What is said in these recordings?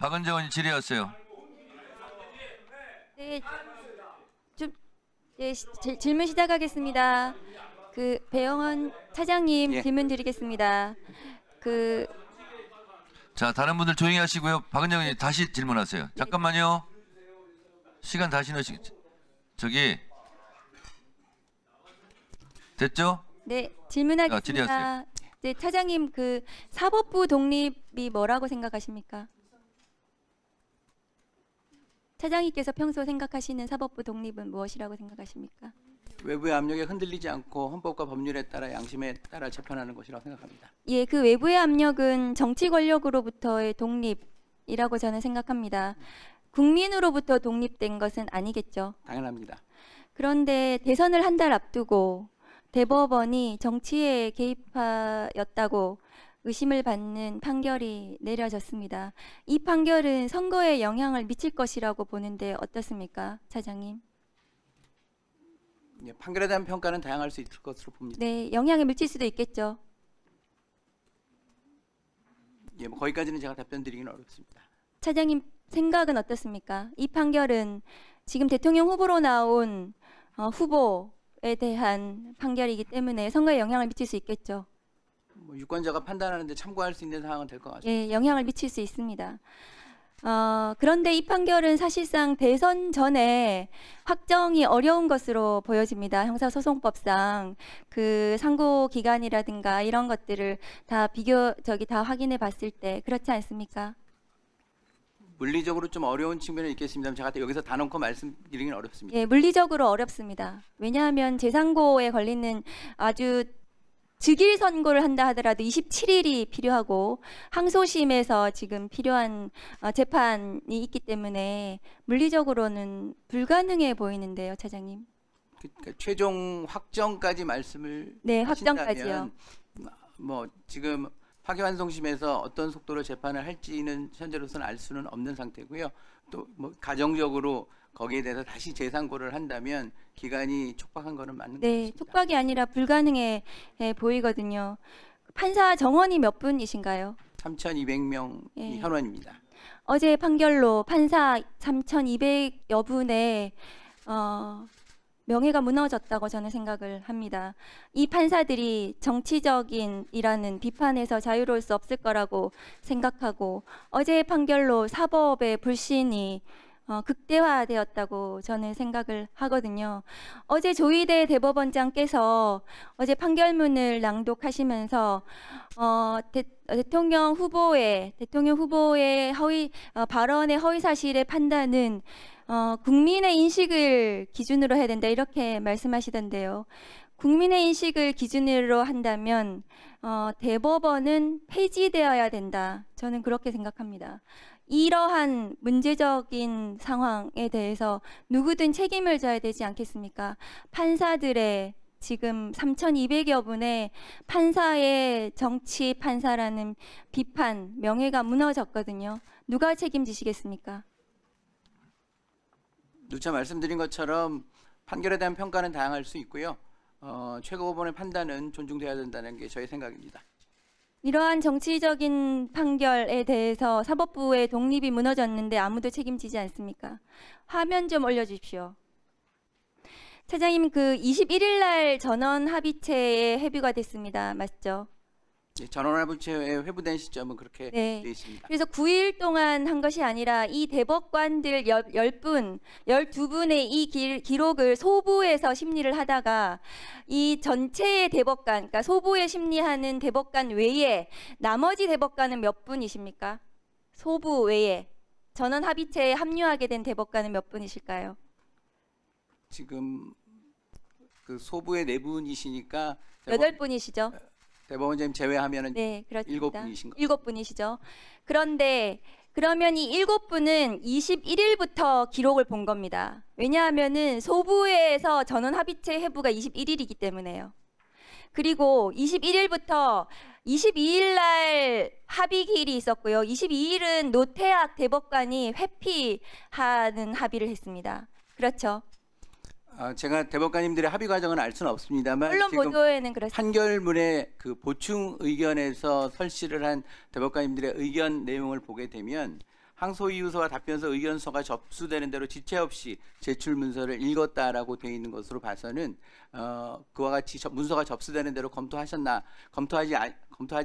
박은정 의원님 질의하세요. 네, 질문 시작하겠습니다. 그 배영원 차장님 예. 질문 드리겠습니다. 자, 다른 분들 조용히 하시고요. 박은정 의원님 다시 질문하세요. 잠깐만요. 시간 다시 넣으시. 저기 됐죠? 네, 질문하겠습니다. 질의하세요. 네, 차장님 그 사법부 독립이 뭐라고 생각하십니까? 차장님께서 평소 생각하시는 사법부 독립은 무엇이라고 생각하십니까? 외부의 압력에 흔들리지 않고 헌법과 법률에 따라 양심에 따라 재판하는 것이라고 생각합니다. 예, 그 외부의 압력은 정치 권력으로부터의 독립이라고 저는 생각합니다. 국민으로부터 독립된 것은 아니겠죠. 당연합니다. 그런데 대선을 한 달 앞두고 대법원이 정치에 개입하였다고 의심을 받는 판결이 내려졌습니다. 이 판결은 선거에 영향을 미칠 것이라고 보는데 어떻습니까, 차장님? 예, 판결에 대한 평가는 다양할 수 있을 것으로 봅니다. 네, 영향을 미칠 수도 있겠죠. 예, 뭐 거기까지는 제가 답변 드리기는 어렵습니다. 차장님 생각은 어떻습니까? 이 판결은 지금 대통령 후보로 나온 후보에 대한 판결이기 때문에 선거에 영향을 미칠 수 있겠죠. 뭐 유권자가 판단하는데 참고할 수 있는 사항은 될 것 같습니다. 예, 영향을 미칠 수 있습니다. 그런데 이 판결은 사실상 대선 전에 확정이 어려운 것으로 보여집니다. 형사소송법상 그 상고 기간이라든가 이런 것들을 다 다 확인해 봤을 때 그렇지 않습니까? 물리적으로 좀 어려운 측면은 있겠습니다만 제가 여기서 다 놓고 말씀드리기는 어렵습니다. 예, 물리적으로 어렵습니다. 왜냐하면 재상고에 걸리는 아주 즉일 선고를 한다 하더라도 27일이 필요하고 항소심에서 지금 필요한 재판이 있기 때문에 물리적으로는 불가능해 보이는데요, 차장님. 그러니까 최종 확정까지 말씀을 네, 하신다면 확정까지요. 뭐 지금 파기환송심에서 어떤 속도로 재판을 할지는 현재로서는 알 수는 없는 상태고요. 또 뭐 가정적으로 거기에 대해서 다시 재상고를 한다면 기간이 촉박한 거는 맞는 것 네, 같습니다. 촉박이 아니라 불가능해 보이거든요. 판사 정원이 몇 분이신가요? 3,200명이 예. 현원입니다. 어제 판결로 판사 3,200여 분의 명예가 무너졌다고 저는 생각을 합니다. 이 판사들이 정치적인이라는 비판에서 자유로울 수 없을 거라고 생각하고 어제의 판결로 사법의 불신이 극대화되었다고 저는 생각을 하거든요. 어제 조희대 대법원장께서 어제 판결문을 낭독하시면서 대통령 후보의 발언의 허위 사실의 판단은 국민의 인식을 기준으로 해야 된다 이렇게 말씀하시던데요. 국민의 인식을 기준으로 한다면 대법원은 폐지되어야 된다. 저는 그렇게 생각합니다. 이러한 문제적인 상황에 대해서 누구든 책임을 져야 되지 않겠습니까? 판사들의 지금 3,200여 분의 판사의 정치 판사라는 비판, 명예가 무너졌거든요. 누가 책임지시겠습니까? 누차 말씀드린 것처럼 판결에 대한 평가는 다양할 수 있고요. 최고법원의 판단은 존중돼야 된다는 게 저의 생각입니다. 이러한 정치적인 판결에 대해서 사법부의 독립이 무너졌는데 아무도 책임지지 않습니까? 화면 좀 올려주십시오. 차장님, 그 21일 날 전원 합의체에 회부가 됐습니다. 맞죠? 예, 전원합의체에 회부된 시점은 그렇게 네. 되어 있습니다. 그래서 9일 동안 한 것이 아니라 이 대법관들 10분, 12분의 이 기록을 소부에서 심리를 하다가 이 전체의 대법관, 그러니까 소부에 심리하는 대법관 외에 나머지 대법관은 몇 분이십니까? 소부 외에 전원 합의체에 합류하게 된 대법관은 몇 분이실까요? 지금 그 소부의 네 분이시니까 8분이시죠? 대법원장님 제외하면은 네, 그렇습니다. 7분이신 거. 7분이시죠. 그런데 그러면 이 7분은 21일부터 기록을 본 겁니다. 왜냐하면은 소부에서 전원 합의체 회부가 21일이기 때문에요. 그리고 21일부터 22일 날 합의기일이 있었고요. 22일은 노태학 대법관이 회피하는 합의를 했습니다. 그렇죠. 제가 대법관님들의 합의 과정은 알 수는 없습니다만 언론 지금 보도에는 그렇습니다. 판결문의 그 보충 의견에서 설치를 한 대법관님들의 의견 내용을 보게 되면 항소이유서와 답변서, 의견서가 접수되는 대로 지체 없이 제출 문서를 읽었다라고 되어 있는 것으로 봐서는 그와 같이 문서가 접수되는 대로 검토하지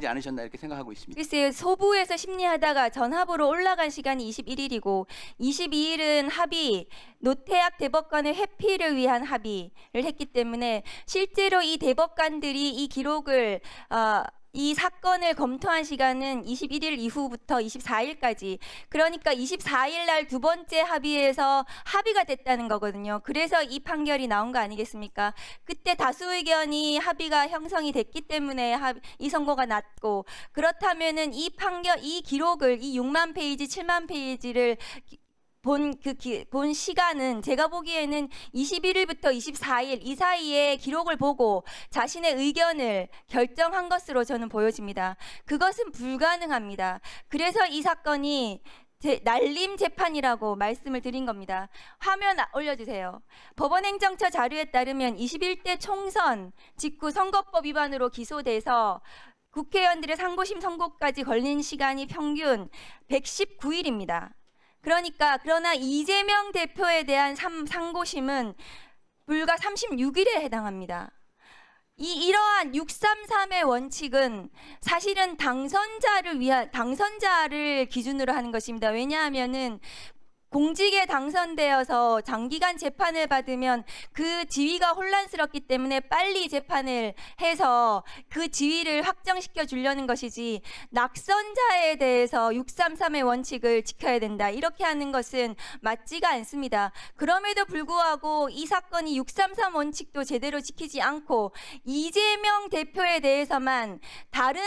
않으셨나 이렇게 생각하고 있습니다. 글쎄요, 소부에서 심리하다가 전합으로 올라간 시간이 21일이고 22일은 합의, 노태학 대법관의 회피를 위한 합의를 했기 때문에 실제로 이 대법관들이 이 기록을 이 사건을 검토한 시간은 21일 이후부터 24일까지, 그러니까 24일 날 두 번째 합의에서 합의가 됐다는 거거든요. 그래서 이 판결이 나온 거 아니겠습니까? 그때 다수 의견이 합의가 형성이 됐기 때문에 이 선고가 났고, 그렇다면은 이 판결, 이 기록을, 이 6만 페이지, 7만 페이지를 본 시간은 제가 보기에는 21일부터 24일 이 사이에 기록을 보고 자신의 의견을 결정한 것으로 저는 보여집니다. 그것은 불가능합니다. 그래서 이 사건이 날림 재판이라고 말씀을 드린 겁니다. 화면 올려주세요. 법원행정처 자료에 따르면 21대 총선 직후 선거법 위반으로 기소돼서 국회의원들의 상고심 선고까지 걸린 시간이 평균 119일입니다. 그러나 이재명 대표에 대한 상고심은 불과 36일에 해당합니다. 이러한 633의 원칙은 사실은 당선자를 기준으로 하는 것입니다. 왜냐하면은 공직에 당선되어서 장기간 재판을 받으면 그 지위가 혼란스럽기 때문에 빨리 재판을 해서 그 지위를 확정시켜 주려는 것이지, 낙선자에 대해서 633의 원칙을 지켜야 된다 이렇게 하는 것은 맞지가 않습니다. 그럼에도 불구하고 이 사건이 633 원칙도 제대로 지키지 않고 이재명 대표에 대해서만 다른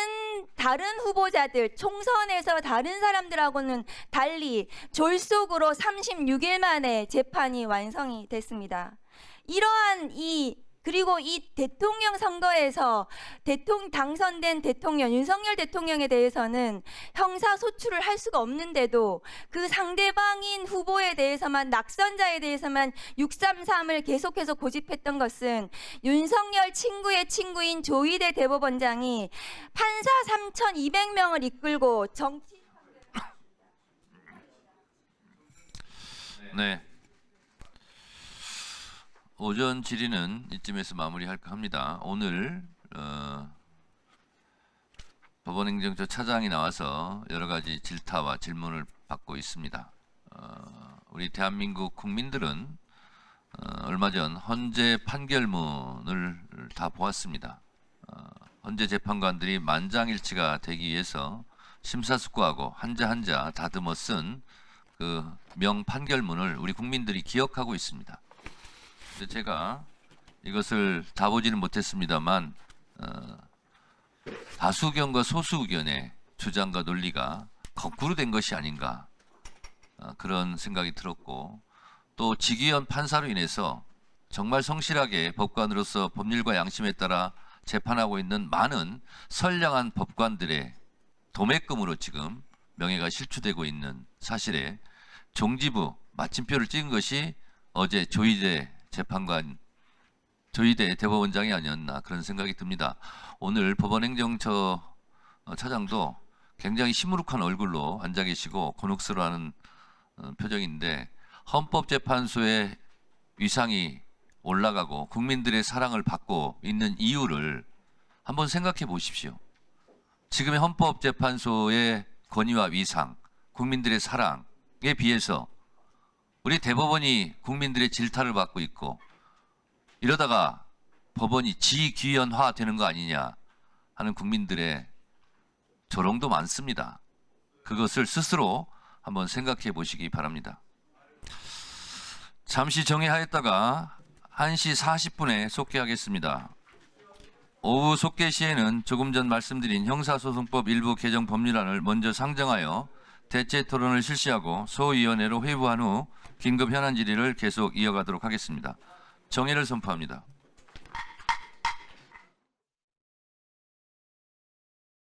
후보자들, 총선에서 다른 사람들하고는 달리 졸속으로 36일 만에 재판이 완성이 됐습니다. 그리고 이 대통령 선거에서 당선된 대통령 윤석열 대통령에 대해서는 형사 소출을 할 수가 없는데도 그 상대방인 후보에 대해서만, 낙선자에 대해서만 633을 계속해서 고집했던 것은 윤석열 친구의 친구인 조희대 대법원장이 판사 3,200명을 이끌고 정치. 네. 오전 질의는 이쯤에서 마무리할까 합니다. 오늘 법원행정처 차장이 나와서 여러 가지 질타와 질문을 받고 있습니다. 우리 대한민국 국민들은 얼마 전 헌재 판결문을 다 보았습니다. 헌재 재판관들이 만장일치가 되기 위해서 심사숙고하고 한자 한자 다듬어 쓴 그 명판결문을 우리 국민들이 기억하고 있습니다. 근데 제가 이것을 다 보지는 못했습니다만 다수 의견과 소수 의견의 주장과 논리가 거꾸로 된 것이 아닌가 그런 생각이 들었고, 또 직위원 판사로 인해서 정말 성실하게 법관으로서 법률과 양심에 따라 재판하고 있는 많은 선량한 법관들의 도매금으로 지금 명예가 실추되고 있는 사실에 종지부 마침표를 찍은 것이 어제 조희대 대법원장이 아니었나 그런 생각이 듭니다. 오늘 법원행정처 차장도 굉장히 시무룩한 얼굴로 앉아 계시고 곤혹스러워하는 표정인데, 헌법재판소의 위상이 올라가고 국민들의 사랑을 받고 있는 이유를 한번 생각해 보십시오. 지금의 헌법재판소의 권위와 위상, 국민들의 사랑에 비해서 우리 대법원이 국민들의 질타를 받고 있고, 이러다가 법원이 지귀연화 되는 거 아니냐 하는 국민들의 조롱도 많습니다. 그것을 스스로 한번 생각해 보시기 바랍니다. 잠시 정회하였다가 1시 40분에 속개하겠습니다. 오후 속개 시에는 조금 전 말씀드린 형사소송법 일부 개정 법률안을 먼저 상정하여 대체 토론을 실시하고 소위원회로 회부한 후 긴급 현안 질의를 계속 이어가도록 하겠습니다. 정회를 선포합니다.